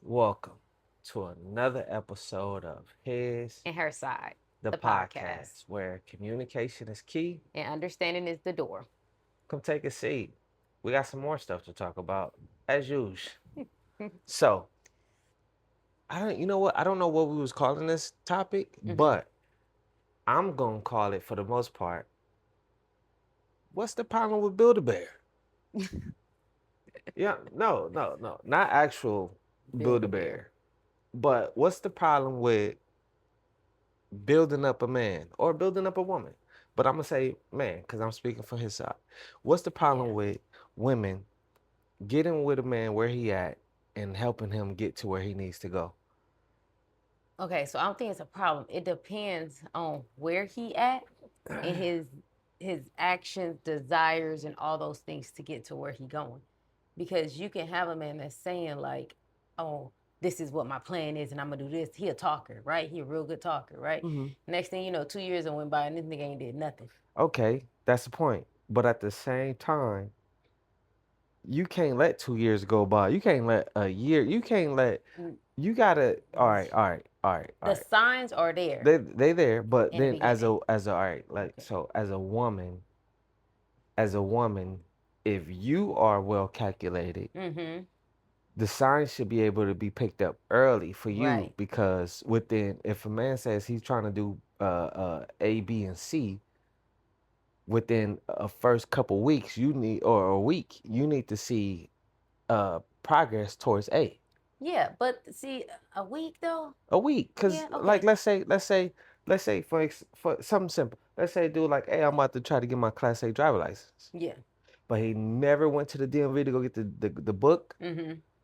Welcome to another episode of His and her side, the the podcast. podcast, where communication is key. And understanding is the door. Come take a seat. We got some more stuff to talk about, as usual. So, you know what? I don't know what we was calling this topic, but I'm gonna call it for the most part. What's the problem with Build-A-Bear? Yeah, no, not actual Build-A-Bear, but what's the problem with building up a man or building up a woman? But I'm gonna say man because I'm speaking for his side. What's the problem with women getting with a man where he at and helping him get to where he needs to go? Okay, so I don't think it's a problem. It depends on where he at and his actions, desires, and all those things to get to where he going. Because you can have a man that's saying like, "Oh, this is what my plan is, and I'm gonna do this." He a talker, right? He a real good talker, right? Next thing you know, 2 years went by and this nigga ain't did nothing. Okay, that's the point. But at the same time, you can't let 2 years go by. You can't let a year. You can't let. You gotta. All right. The signs are there. They there, but In the then as a beginning. all right, like so as a woman, if you are well calculated, the signs should be able to be picked up early for you Right. because within if a man says he's trying to do A, B, and C within a first couple weeks, you need or a week, you need to see progress towards A. Yeah, but see, a week though. A week, cause Yeah, okay. like let's say for something simple, let's say dude like, hey, I'm about to try to get my Class A driver license, Yeah. but he never went to the DMV to go get the book.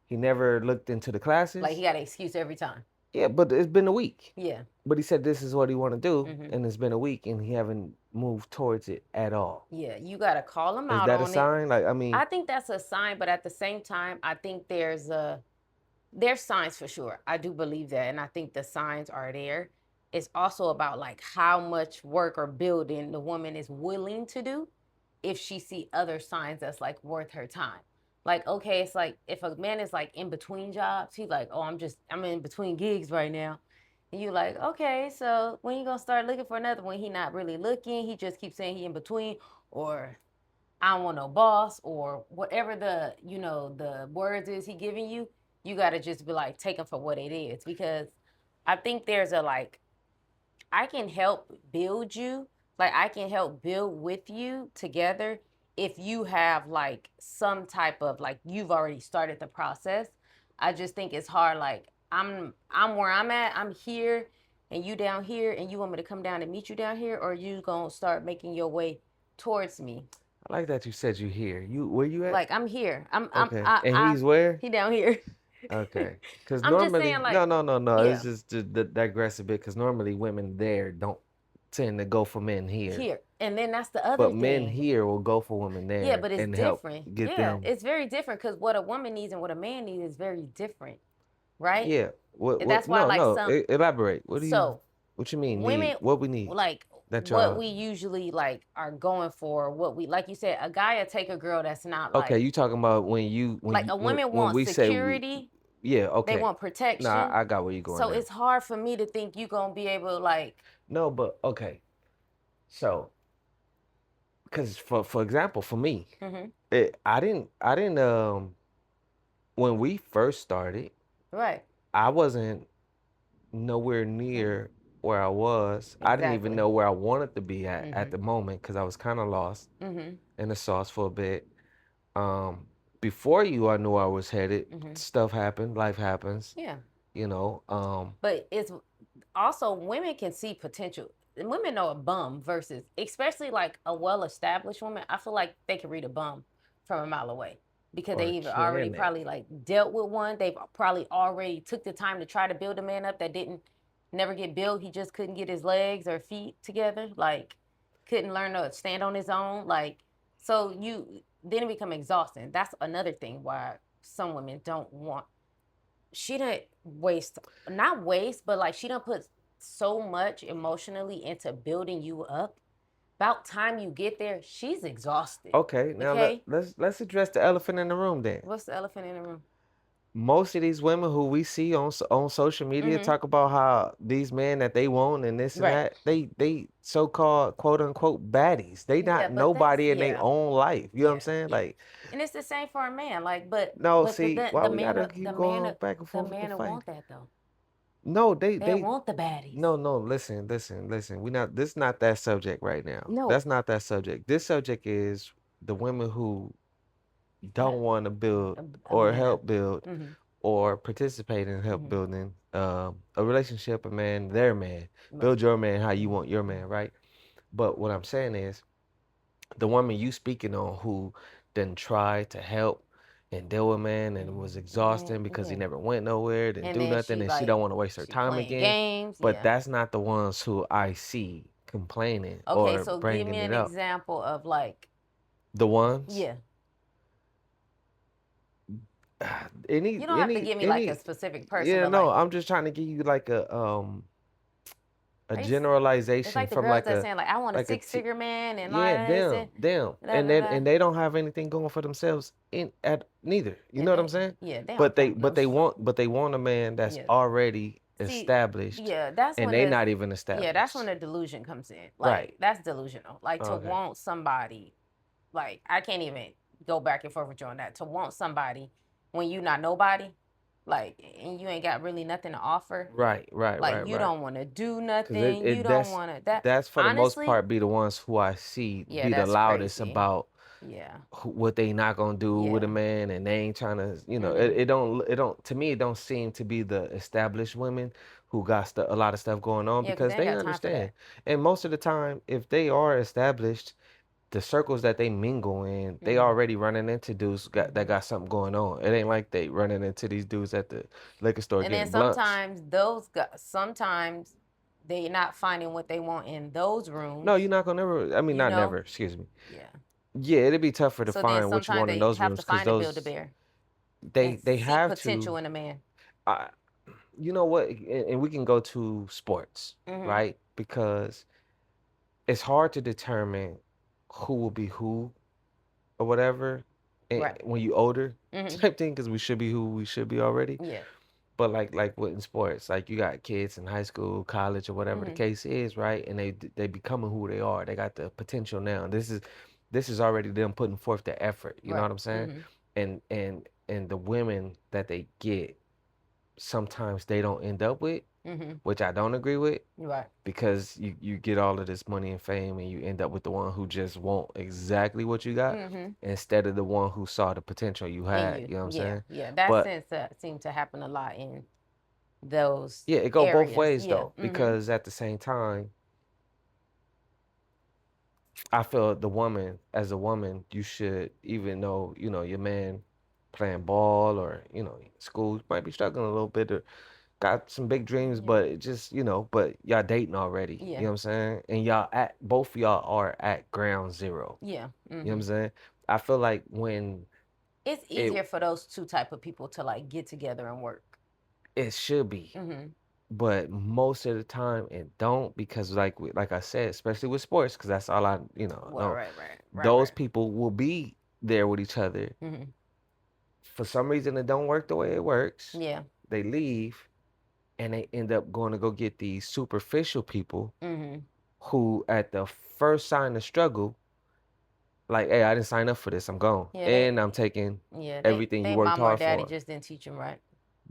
He never looked into the classes. Like he got an excuse every time. Yeah, but it's been a week. Yeah. But he said this is what he want to do, and it's been a week, and he haven't moved towards it at all. Yeah, you gotta call him Is out that a on it. sign? Like, I mean, I think that's a sign, but at the same time, I think there's signs for sure. I do believe that, and I think the signs are there. It's also about like how much work or building the woman is willing to do if she see other signs that's like worth her time. Like, okay, it's like if a man is like in between jobs, he's like, oh, I'm in between gigs right now. And you like, okay, so when you gonna start looking for another one? He not really looking. He just keeps saying he in between, or I don't want no boss, or whatever the words is he giving you. You gotta just be like, take them for what it is, because I think there's a like, I can help build you, like I can help build with you together if you have like some type of like you've already started the process. I just think it's hard. Like I'm where I'm at. I'm here, and you down here, and you want me to come down and meet you down here, or you gonna start making your way towards me? I like that you said you here. You where you at? Like I'm here. Okay, and he's where? He down here. Okay, because I'm just normally, saying like no. yeah. It's just the digress a bit. Because normally women there don't tend to go for men here, Here. And then that's the other but men thing. here will go for women there. Yeah, but it's and help different. get Yeah, them. it's very different because what a woman needs and what a man needs is very different, right? Yeah. And that's why No, like no. some Elaborate. so What you mean women need? What we need? like That what y'all. we usually like are going for, what we like you said, a guy will take a girl that's not Okay, like you talking about like a woman when wants we say we. security, Yeah. they Okay. want No, protection. I got where you going So now. it's hard for me to think you gonna be able to like No, but okay. So, because for example, for me, I didn't when we first started, right. I wasn't nowhere near where I was. I didn't even Exactly. know where I wanted to be at the moment because I was kind of lost Mm-hmm. in the sauce for a bit. Um, Before you, I knew I was headed. Stuff happened, life happens, Yeah. you know. But it's also women can see potential. Women know a bum versus, especially like a well-established woman. I feel like they can read a bum from a mile away because they Or either already can they? probably like dealt with one. They've probably already took the time to try to build a man up that didn't never get built. He just couldn't get his legs or feet together. Like couldn't learn to stand on his own. Like so you then it become exhausting. That's another thing why some women don't want, she didn't waste, not waste, but like she done put so much emotionally into building you up. About time you get there, she's exhausted. Okay, now Okay? let's address the elephant in the room then. What's the elephant in the room? most of these women who we see on social media Mm-hmm. talk about how these men that they want and this and Right. that, they so-called quote unquote baddies. They Yeah, not but that's nobody in their own life. You know what I'm yeah, saying? yeah. Like, And it's the same for a man. Like, no, but see, why the we man gotta keep going back and the forth with the man will fight? want that though. No, They want the baddies. no, no, listen. We not this not that subject right now. No. That's not that subject. This subject is the women who Ha- don't want to build a or man. help build Mm-hmm. or participate in help Mm-hmm. building a relationship, a man, their man. Right. Build your man how you Mm-hmm. want your man, right? But what I'm saying is the woman you speaking on who didn't try to help and deal with man and it was exhausting because he Yeah. never went nowhere, didn't And do then nothing, and she don't want to waste her she time playing again. games. But Yeah. that's not the ones who I see complaining Okay, or so give bringing me it an up. example of like, The ones, yeah. any, You don't have to give me like a any, specific person, yeah, but no, like I'm just trying to give you like a I used, it's generalization like the from girls that saying like I want a like a six figure man and yeah, like this them, da da da. and they don't have anything going for themselves in at neither. You know And what I'm they saying? they don't count them. But they want a man that's Yeah. already See, established, yeah, that's and when they not even that's established. when the delusion comes in. Right. Like that's delusional. Like to Okay. want somebody, like I can't even go back and forth with you on that. To want somebody when you not nobody, like and you ain't got really nothing to offer. Like you Right. don't want to do Because nothing. You don't want to that. that's for the most Honestly, part be the ones who I see yeah, be the that's loudest crazy. about Yeah. what they not gonna do with a Yeah. man, and they ain't trying to, it don't to me it don't seem to be the established women who got a lot of stuff going on Yeah, because because they ain't they got time for understand. that. And most of the time, if they are established, the circles that they mingle in, they Mm-hmm. already running into dudes that got something going on. It ain't like they running into these dudes at the liquor store And then getting blunts. sometimes sometimes they not finding what they want in those No, rooms, you're not gonna never. I mean, you not know? never. Excuse me. Yeah. Yeah, it'd be tougher to So then find what you sometimes want in they those have rooms to because find a build a those bear and they see have potential to. in a man. I, you know what? And we can go to sports, Mm-hmm. right? Because it's hard to determine who will be who or whatever, and Right. when you older Mm-hmm. type thing, because we should be who we should be already. Yeah. But like what in sports, like you got kids in high school, college, or whatever the Mm-hmm. case is, right? And they becoming who they are. They got the potential now. And this is already them putting forth the effort. You know Right. what I'm saying? Mm-hmm. And the women that they get, sometimes they don't end up with, Mm-hmm. which I don't agree with, Right. because you get all of this money and fame and you end up with the one who just want exactly what you got Mm-hmm. instead of the one who saw the potential you And had. you. You know what I'm Yeah. saying? Yeah. That But sense seemed to happen a lot in those yeah, it go both areas. ways Yeah. though, Mm-hmm. because at the same time, I feel the woman, as a woman, you should, even though, your man playing ball or, school might be struggling a little bit or got some big dreams, Yeah. but it just, but y'all dating already. You Yeah. know what I'm saying? And both of y'all are at ground zero. Yeah. You know what Mm-hmm. I'm saying? I feel like when It's it easier for those two type of people to like get together and work. it should be, Mm-hmm. but most of the time it don't, because like I said, especially with sports, because that's all I Well, know. right. Those people will be there with each other. Mm-hmm. For some reason, it don't work the way it works. Yeah. They leave, and they end up going to go get these superficial people Mm-hmm. who, at the first sign of struggle, like, hey, I didn't sign up for this. I'm gone, Yeah, and I'm taking everything you they worked mom or hard daddy for. just didn't teach them right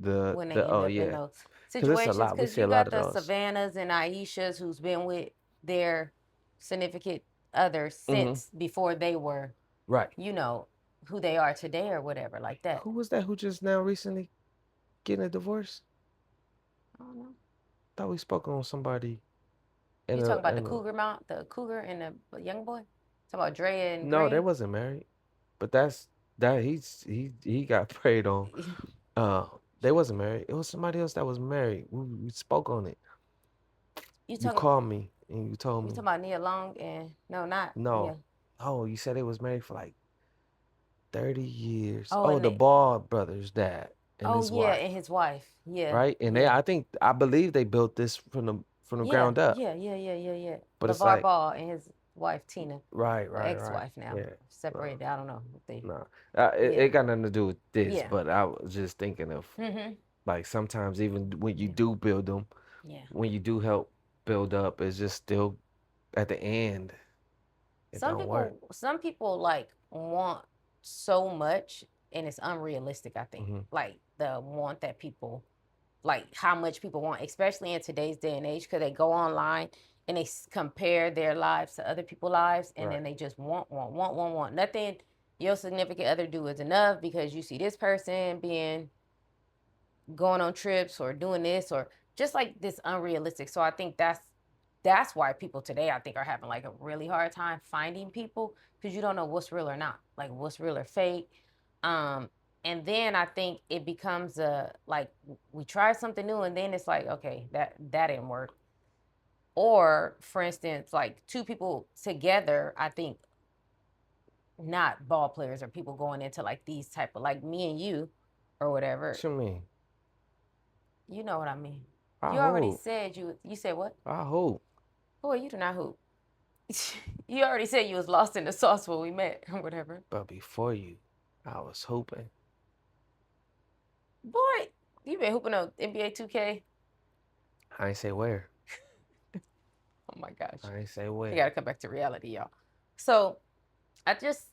The when they the end oh up in yeah, those because it's a situations. lot. We Because see a you lot got of the those. Savannahs and Aishas who's been with their significant other Hmm. since before they were, Right. you know, who they are today or whatever, like that. Who was that who just now recently getting a divorce? I don't know. Thought we spoke on somebody You in talking about in a the cougar and the young boy? Talking about Dre and no, they Green? wasn't married, but that he got preyed on. Uh, they wasn't married. It was somebody else that was married. We spoke on it. You You talking called me and you told you me talking about Nia Long and no, not Nia. no. Oh, you said they was married for like 30 years. Oh, Oh, and the they Ball brothers' dad and oh his yeah, wife, and his wife. Yeah, right? And yeah. I believe they built this from the Yeah, ground up. yeah. But it's LeVar like, Ball and his wife Tina, Right, or right, right. ex-wife now, Yeah. No, separated. I don't know if they. no. Yeah. It got nothing to do with this, Yeah. but I was just thinking of Mm-hmm. like sometimes even when you Yeah. do build them, Yeah. when you do help build up, it's just still at the end, it don't work. Some people like want so much, and it's unrealistic. I think Hmm. like the want that people like how much people want, especially in today's day and age, because they go online and they compare their lives to other people's lives, and Right. then they just want. Nothing your significant other do is enough because you see this person being going on trips or doing this or just like this unrealistic. So I think that's why people today I think are having like a really hard time finding people because you don't know what's real or not, like what's real or fake. Um, and then I think it becomes a like we try something new and then it's like okay that didn't work. Or for instance, like two people together, I think not ball players or people going into like these type of like me and you or whatever. What you mean? You know what I mean. I You already hope. said you said what? I hope. Boy, you do not hoop. You already said you was lost in the sauce when we met or whatever. But before you, I was hoping. Boy, you been hooping on NBA 2K. I ain't say where. Oh my gosh. I ain't say We where. gotta come back to reality, y'all. So I just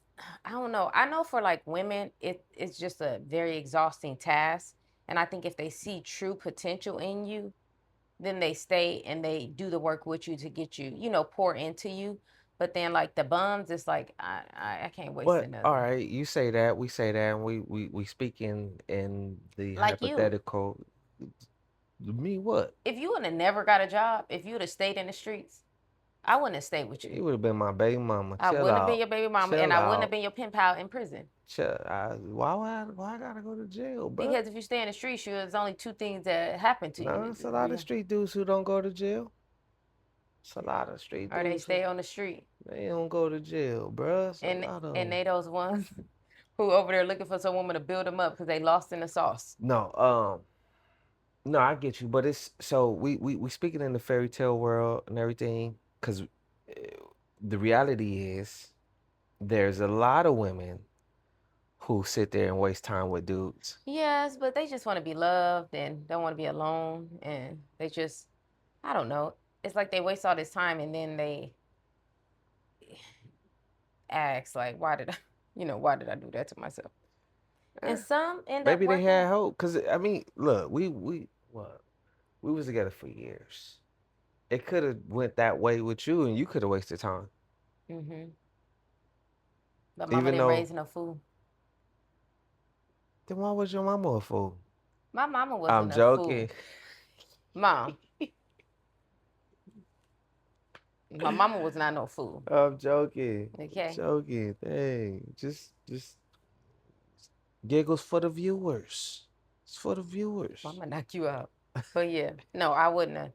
I don't know. I know for like women, it's just a very exhausting task. And I think if they see true potential in you, then they stay and they do the work with you to get you, pour into you. But then like the bums, it's like I can't waste But all another. right, you say that, we say that, and we speak in the Like you. hypothetical. Me what? If you would have never got a job, if you would have stayed in the streets, I wouldn't have stayed with you. You would have been my baby mama. I Chill wouldn't have been out. your baby mama, and Chill I wouldn't have out. been your pen pal in prison. Chill. Why I gotta go to jail, bro? Because if you stay in the streets, there's only two things that happen to Nah, you. it's a lot of street dudes who don't go to jail. It's a lot of street Or they dudes who stay on the street. they don't go to jail, bro. It's a And lot of and them. they those ones who over there looking for some woman to build them up because they lost in the sauce. No, I get you, but it's so we speaking in the fairy tale world and everything, because the reality is there's a lot of women who sit there and waste time with dudes. Yes, but they just want to be loved and don't want to be alone. And they just, I don't know. It's like they waste all this time and then they ask, like, why did I do that to myself? And Eh, some end up maybe they working had out. hope, cause I mean, look, we was together for years. It could have went that way with you, and you could have wasted time. Mm-hmm. But mama Even didn't though, raise no fool. then why was your mama a fool? My mama I'm wasn't a joking. fool. Mom, my mama was not no fool. I'm joking. Okay? Joking. Dang. Just giggles for the viewers. It's for the viewers. Mama knock you out. But yeah, no, I wouldn't have.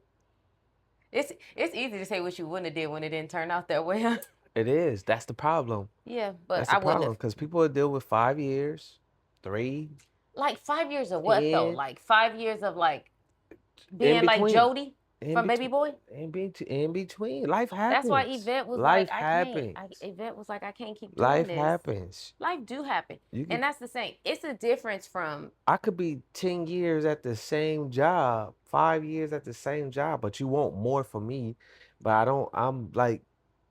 It's easy to say what you wouldn't have did when it didn't turn out that way. It is. That's the problem. Yeah, but That's I the wouldn't problem. have. Because people will deal with 5 years, 3, Like 5 years of what though? 10, Like 5 years of like in being like between. Jody In from Baby between. Boy. In between. Life That's why happens. Yvette was like, Life I can't. happens. Yvette was like, I can't keep doing Life this. happens. Life do happen, You and could, that's the same. It's a difference from I could be 10 years at the same job, 5 years at the same job, but you want more from me. But I'm like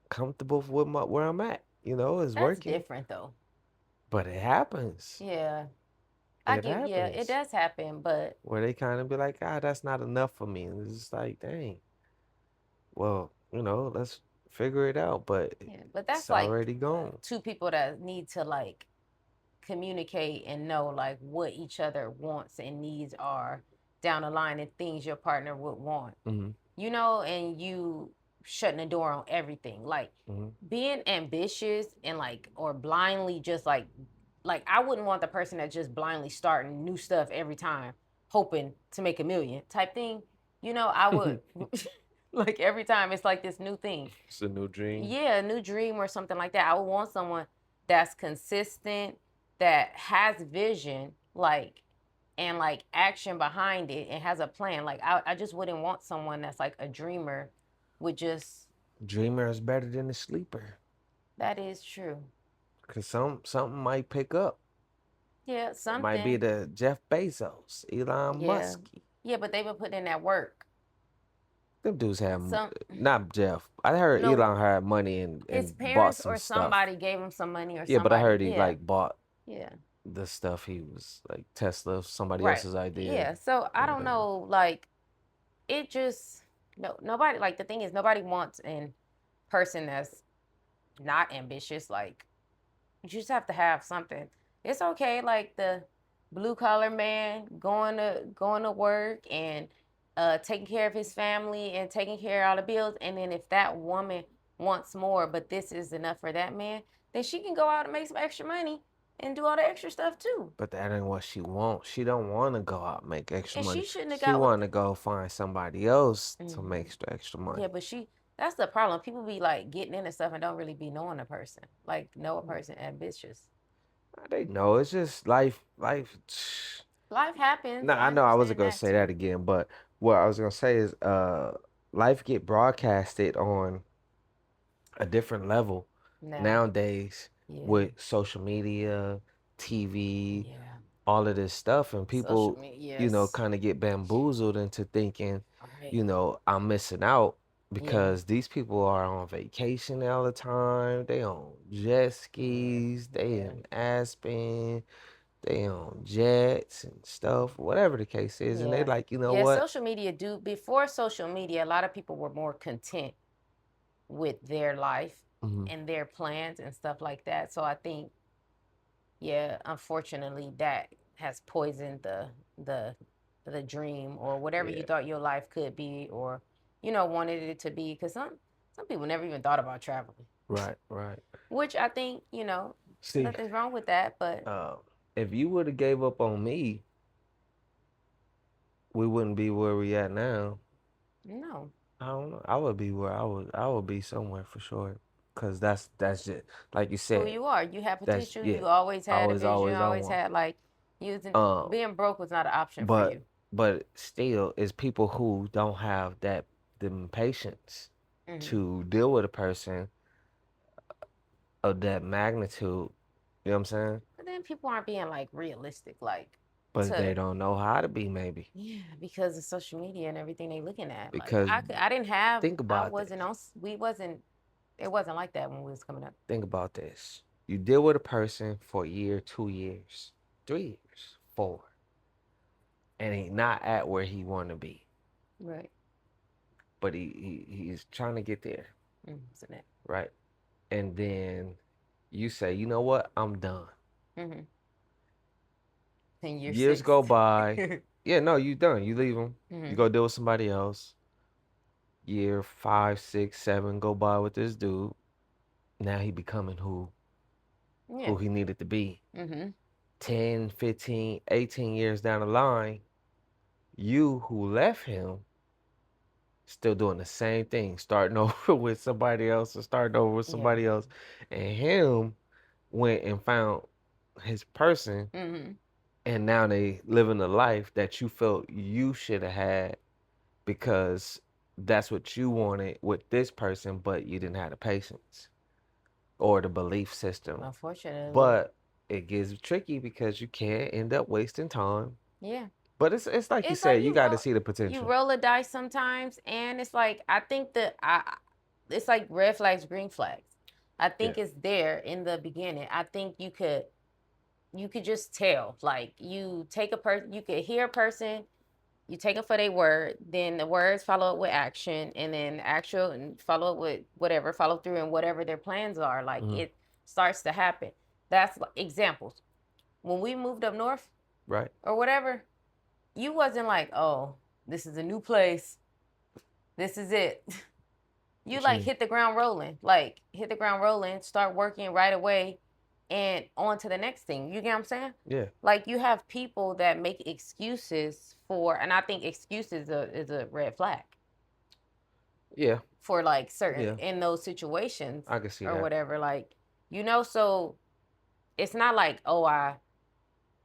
comfortable with where I'm at. It's that's working. different though. But it happens. Yeah, It yeah, it happens. does happen, but Where they kind of be like, that's not enough for me. And it's just like, dang. Well, let's figure it out. But yeah, but it's that's like already gone. two people that need to like communicate and know like what each other wants and needs are down the line and things your partner would want. Mm-hmm. And you shutting the door on everything. Like being ambitious and like or blindly just like I wouldn't want the person that just blindly starting new stuff every time, hoping to make a million type thing. I would like every time it's like this new thing. It's a new dream. Yeah, a new dream or something like that. I would want someone that's consistent, that has vision, like and like action behind it and has a plan. Like I just wouldn't want someone that's like a dreamer with just Dreamer is better than the sleeper. That is true. Cause something might pick up. Yeah, It might be something. the Jeff Bezos, Elon Yeah. Musk. Yeah, but they've been putting in that work. Them dudes have Some not Jeff. I heard no, Elon had money his and bought parents some or stuff. somebody gave him some money or Yeah, but I somebody. heard he Yeah. like bought Yeah. the stuff. He was like Tesla, somebody Right. else's idea Yeah. So I or don't whatever. know, like it just nobody like the thing is nobody wants a person that's not ambitious. Like you just have to have something. It's okay, like the blue collar man going to work and taking care of his family and taking care of all the bills. And then if that woman wants more, but this is enough for that man, then she can go out and make some extra money and do all the extra stuff too. But that ain't what she wants. She don't want to go out and make extra And she money. shouldn't have She got what. want to go find somebody else to Mhm. make extra money. Yeah, but that's the problem. People be like getting into stuff and don't really be knowing a person. Like know a person ambitious. They know it's just life. Life happens. No, I I know I wasn't understand gonna that say that too. again, but what I was gonna say is, life get broadcasted on a different level Now, nowadays yeah, with social media, TV, yeah. all of this stuff, and Social people, media, yes. kind of get bamboozled into thinking, Right. I'm missing out Yeah, because these people are on vacation all the time. They on jet yeah, skis, they yeah, in Aspen, they on jets and stuff, whatever the case is, and they yeah. like, you know Yeah, what? social media before social media, a lot of people were more content with their life Hmm. and their plans and stuff like that. So I think, yeah, unfortunately that has poisoned the the dream or whatever you Yeah, thought your life could be or wanted it to be because some people never even thought about traveling, right, right. which I think See, nothing's wrong with that, but uh, if you would have gave up on me, we wouldn't be where we at now. no. I don't know. I would be where I would be somewhere for sure. Cause that's just like you Who said. you are. You have That's potential. yeah. You always I had a was vision. always on Always one. had like using Um, being broke was not an option for but you. still, it's people who don't have that the patience Hmm. to deal with a person of that magnitude. You know what I'm saying? But then people aren't being like realistic, like But they to don't know how to be maybe yeah, because of social media and everything they looking at. Like because I didn't have, think I about this. wasn't on, we wasn't, it wasn't like that when we was coming up. Think about this. You deal with a person for a year, 2 years, 3 years, four, and he not at where he want to be, Right. but he's trying to get there, So that. right? And then you say, you know what, I'm done. Mm-hmm. And year Years six. go by. Yeah, no, you done. You leave him. You Mm-hmm. go deal with somebody else. Year 5, 6, 7 go by with this dude. Now he becoming Yeah. who he needed to be. Mm-hmm. 10, 15, 18 years down the line, you who left him still doing the same thing, starting over with somebody else or starting over with Yeah. somebody else. And him went and found his person, Mm-hmm. and now they living a life that you felt you should have had because that's what you wanted with this person, but you didn't have the patience or the belief system. Unfortunately. But it gets tricky because you can't end up wasting time. Yeah. But it's like you It's like said, you got to see the you potential. roll a dice sometimes, and it's like I think that it's like red flags, green flags. I Yeah. think it's there in the beginning. I think you could just tell. Like you take a person, you could hear a person, you take them for their word, then the words follow up with action, and then actual and follow up with whatever, follow through and whatever their plans are. Like Hmm. it starts to happen. That's examples. When we moved up north Right. or whatever, you wasn't like, oh, this is a new place. This is it. You What you like mean? hit the ground rolling. Like hit the ground rolling, start working right away and on to the next thing. You get what I'm saying? Yeah. Like you have people that make excuses for and I think excuses is a red flag Yeah. for like certain Yeah. in those situations I can see or that. whatever. Like, so it's not like, oh, I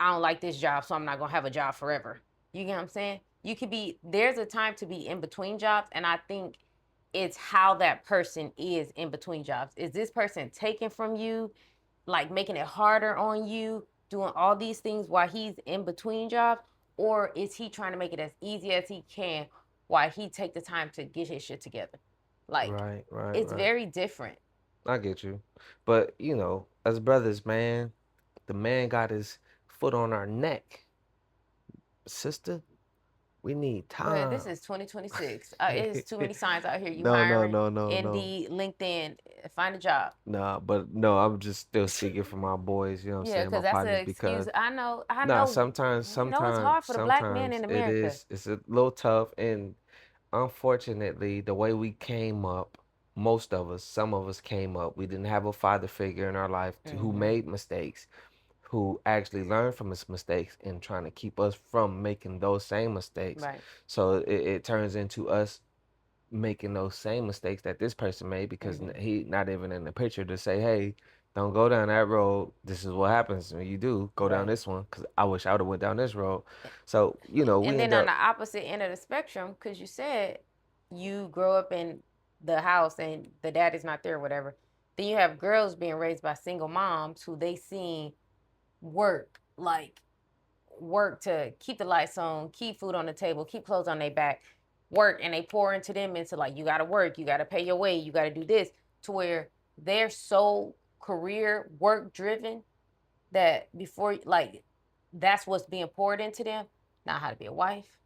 don't like this job, so I'm not gonna have a job forever. You get what I'm saying? You could be there's a time to be in between jobs, and I think it's how that person is in between jobs. Is this person taking from you, like making it harder on you, doing all these things while he's in between jobs? Or is he trying to make it as easy as he can while he take the time to get his shit together? Like, Right, right, it's right. very different. I get you. But, as brothers, man, the man got his foot on our neck. Sister, we need But this time. is 2026. It's too many signs out here. You No, no, hiring, no, no, no. Indeed, LinkedIn, find a job. Nah, but no, I'm just still speaking for my boys, you know what I'm Yeah, saying, my because that's an partners, excuse. because I know. I nah, know. sometimes, We know it's hard for the black man sometimes in America. it's a little tough, and unfortunately, the way we came up, most of us, some of us came up, we didn't have a father figure in our life who Mm-hmm. made mistakes, who actually learned from his mistakes and trying to keep us from making those same mistakes. Right. So it turns into us making those same mistakes that this person made because Mm-hmm. he not even in the picture to say, hey, don't go down that road. This is what happens when you do go down Right. this one. Because I wish I would have went down this road. So we And then end on the up opposite end of the spectrum, because you said you grow up in the house and the dad is not there, or whatever. Then you have girls being raised by single moms who they seen work, like work to keep the lights on, keep food on the table, keep clothes on their back, work, and they pour into them into like, you gotta work, you gotta pay your way, you gotta do this, to where they're so career work driven that before, like, that's what's being poured into them. Not how to be a wife,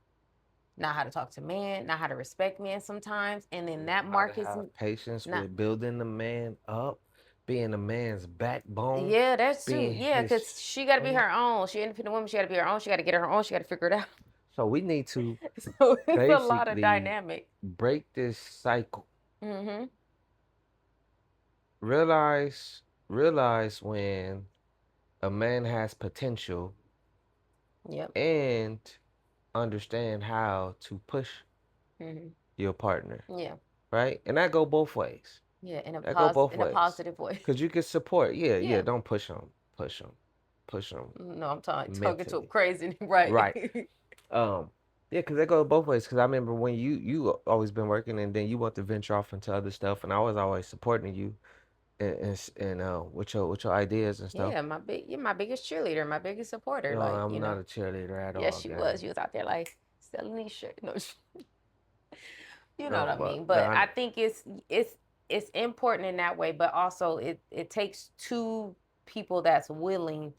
not how to talk to men, not how to respect men sometimes. And then that how to mark is have patience not. with building the man up, being a man's backbone, Yeah, that's true. being Yeah, his because she got to be strength. her own. She an independent woman. She got to be her own. She got to get her own. She got to figure it out. So we need to So it's a lot of basically dynamic. break this cycle. Mm-hmm. Realize when a man has potential Yep. and understand how to push Mm-hmm. your partner, Yeah. right? And that go both ways. Yeah. That go both In a ways. positive way. Cause you can support, yeah, yeah. Yeah. Don't push them, push them No, I'm talking to him mentally, crazy, right? right? Um, yeah, cause they go both ways. Cause I remember when you always been working, and then you want to venture off into other stuff, and I was always supporting you, and with your ideas and stuff. Yeah, you're my biggest cheerleader, my biggest supporter. No, Like, I'm not a cheerleader at yes, all, she gang. was. She was out there like selling these shit. No, you know what No, I but mean. But no, I think it's important in that way. But also, it takes two people that's willing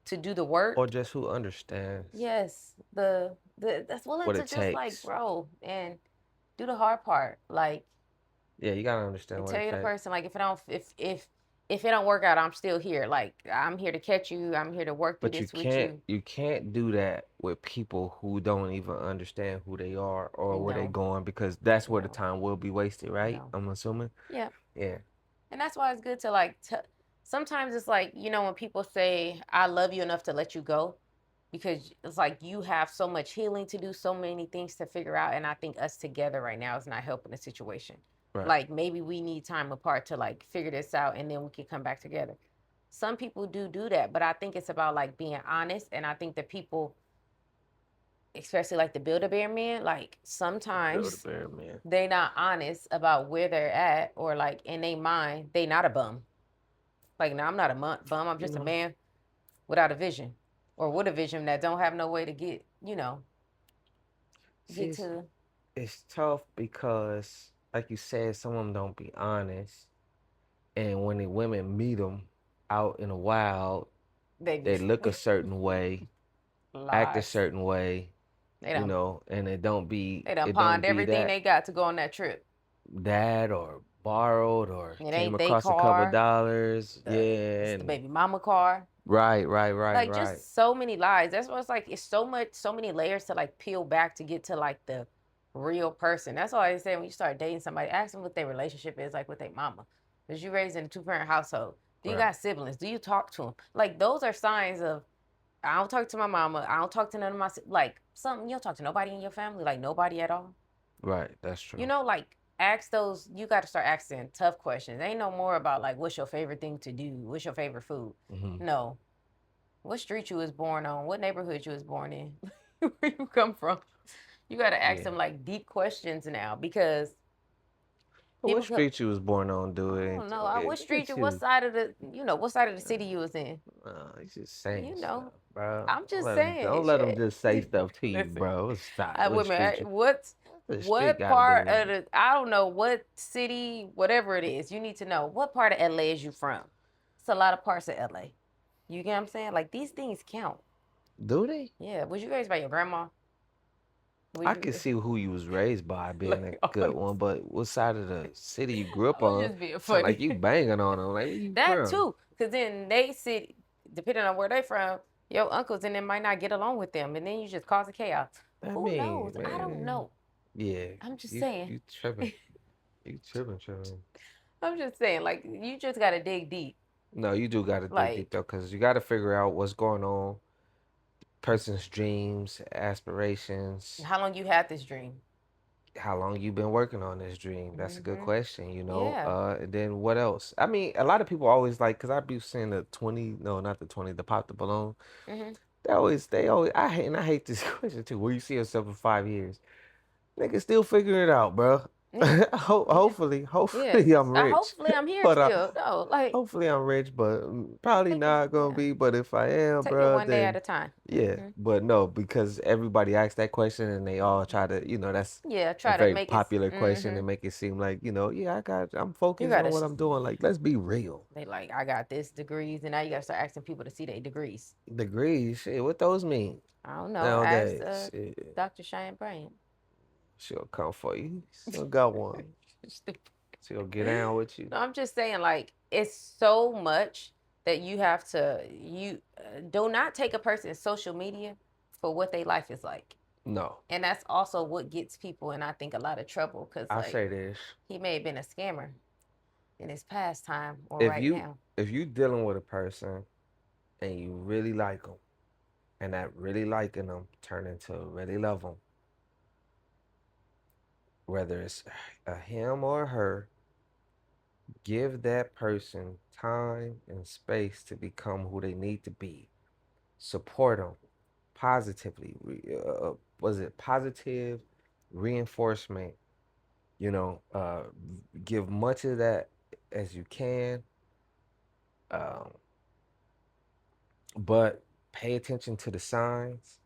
to do the or work. just who understands Yes, the that's willing what to it just like takes. grow and do the hard part. Like, Yeah, you gotta understand and what tell it you the takes. person, like, if it don't work out, I'm still here. Like, I'm here to catch you. I'm here to work through But you this with can't you. you can't do that with people who don't even understand who they are or where they No, going because that's where the no, time will be wasted, right? no. I'm assuming. Yeah. Yeah. And that's why it's good to like sometimes it's like, when people say I love you enough to let you go, because it's like you have so much healing to do, so many things to figure out, and I think us together right now is not helping the situation. Right. Like, maybe we need time apart to like figure this out, and then we can come back together. Some people do that, but I think it's about like being honest, and I think that people, especially like the Build-A-Bear man, like Build a sometimes bear, man. they not honest about where they're at, or like in their mind they not a bum. Like, no, I'm not a bum. I'm You just a know, man without a vision, or with a vision that don't have no way to see, get to. it's tough because, like you said, some of them don't be honest, and when the women meet them out in the wild, They be they look a certain way, act a lies. certain way, They don't. and They done it don't pawned be everything that they got to go on that trip. dad or borrowed or It came ain't they across a couple car. dollars. Yeah, It's the and baby mama car. Like, right. just so many lies. That's why it's like it's so many layers to like peel back to get to like the real person. That's why I say when you start dating somebody, ask them what their relationship is like with their mama. Because you raised in a two-parent household. Do you Right. got siblings? Do you talk to them? Like, those are signs of, I don't talk to my mama. I don't talk to none of my like something. You don't talk to nobody in your family, like nobody at all. Right, that's true. Like, ask those. You got to start asking tough questions. Ain't no more about like what's your favorite thing to do, what's your favorite food. Hmm. No, what street you was born on, what neighborhood you was born in, where you come from. You got to ask Yeah. them like deep questions now, because People What could, street you was born on, I dude? don't know, Okay, what look street at you, what you. side of the, what side of the city you was in. You just saying You stuff, know, bro. I'm just Don't saying, let them shit. just say stuff to you, Listen, bro. Stop. I What women, street you? What street what got to do part with of it? the, I don't know what city, whatever it is, you need to know what part of LA is you from. It's a lot of parts of LA. You get what I'm saying? Like these things count. Do they? Yeah. Was you raised by your grandma? Was I you can see who you was raised by being a like good one, but what side of the city you grew up I was on? just being Sound like funny. you banging on them. Like, where you That from? too, because then they city, depending on where they from, your uncles and them might not get along with them, and then you just cause a chaos. I Who mean, knows? I don't man. know. Yeah, I'm just you saying. you tripping. You tripping. I'm just saying, like you just gotta dig deep. No, you do got to dig deep Like, though, because you got to figure out what's going on, person's dreams, aspirations, how long you had this dream? how long you been working on this dream. That's a good Mm-hmm. question, you know. Yeah. And then what else? I mean, a lot of people always like, because I be seeing the 20, no, not the 20, the pop the balloon. Mm-hmm. They always, I hate this question too. Where you see yourself in 5 years? Nigga still figuring it out, bro. Yeah. Yeah. Yeah. Hopefully I'm rich. Hopefully I'm here But still. No, like hopefully I'm rich, but probably take it. not gonna Yeah. be. But if I am, Take it bro, one day at then a time. yeah. Mm-hmm. But no, because everybody asks that question and they all try to, that's Yeah. a Try to very make it. popular question Mm-hmm. and make it seem like, yeah, I'm You focused on gotta. what I'm doing. Like, let's be real. They like I got this degrees, and now you gotta start asking people to see their degrees. Degrees, shit, what those mean I don't know. Ask nowadays? Shit, Dr. Cheyenne Bryant. she'll come for you. Still got one. She'll get down with you. No, I'm just saying, like, it's so much that you have to, you do not take a person's social media for what their life is like. No, And that's also what gets people in, I think, a lot of trouble because, I like, say this: he may have been a scammer in his past time or if right you now. if you dealing with a person and you really like them, and that really liking them turn into really love them, whether it's a him or a her, give that person time and space to become who they need to be. Support them positively. Was it positive reinforcement? You know, give much of that as you can, um, but pay attention to the signs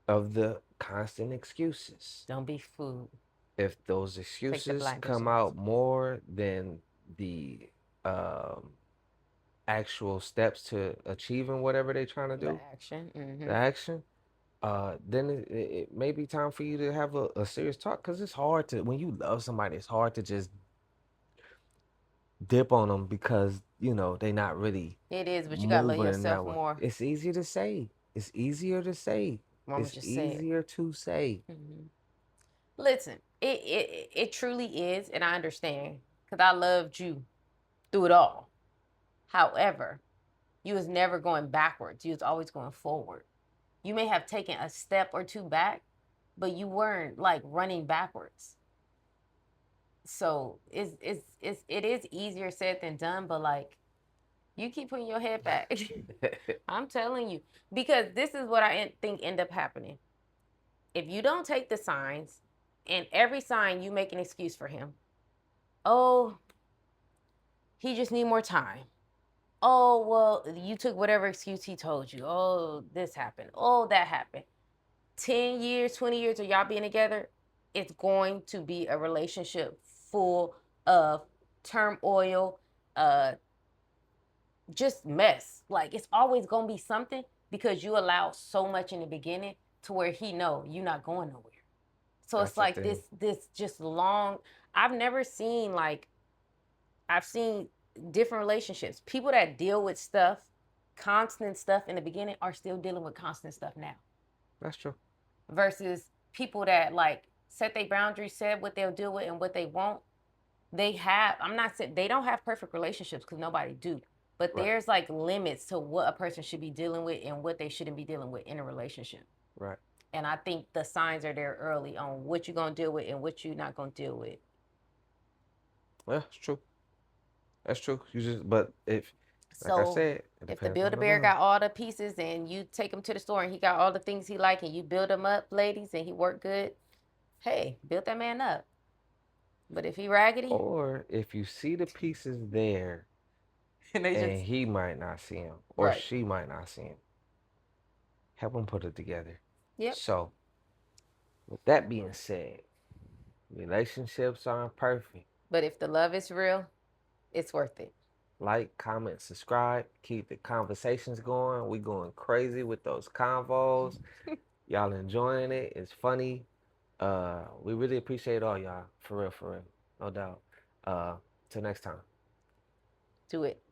of the constant excuses. Don't be fooled. If those Take the excuses blinders come off. out more than the um, actual steps to achieving whatever they're trying to The do, action. the Mm-hmm. action, then it may be time for you to have a serious talk because it's hard to, when you love somebody, it's hard to just dip on them because, they not really It is, but you gotta love moving in that yourself way. more. It's easier to say. It's easier to say. Mama It's just said. easier to say. Mm-hmm. Listen, it truly is, and I understand because I loved you through it all. However, you was never going backwards. You was always going forward. You may have taken a step or two back, but you weren't like running backwards. So it is easier said than done, but like you keep putting your head back. I'm telling you, because this is what I think end up happening. If you don't take the signs, and every sign you make an excuse for him. Oh, he just need more time. Oh, well, you took whatever excuse he told you. Oh, this happened. Oh, that happened. 10 years, 20 years of y'all being together, it's going to be a relationship full of turmoil, just mess. Like it's always gonna be something because you allow so much in the beginning to where he know you're not going nowhere. So That's it's the like thing. this just long. I've never seen like I've seen different relationships. People that deal with stuff, constant stuff in the beginning, are still dealing with constant stuff now. That's true. Versus people that like set their boundaries, said what they'll deal with and what they won't. They have. I'm not saying they don't have perfect relationships because nobody do. But Right. there's like limits to what a person should be dealing with and what they shouldn't be dealing with in a relationship. Right. And I think the signs are there early on what you're gonna deal with and what you're not gonna deal with. Yeah, it's true. That's true. But like I So said, it if the depends on the Build-A-Bear love. got all the pieces and you take him to the store and he got all the things he like and you build him up, ladies, and he work good, hey, build that man up. But if he raggedy Or if you see the pieces there and they and just he might not see them or right. she might not see them, help him put it together. Yep. So, with that being said, relationships aren't perfect. But if the love is real, it's worth it. Like, comment, subscribe, keep the conversations going. We going crazy with those convos. Y'all enjoying it. It's funny. We really appreciate all y'all. For real, for real. No doubt. Till next time. Do it.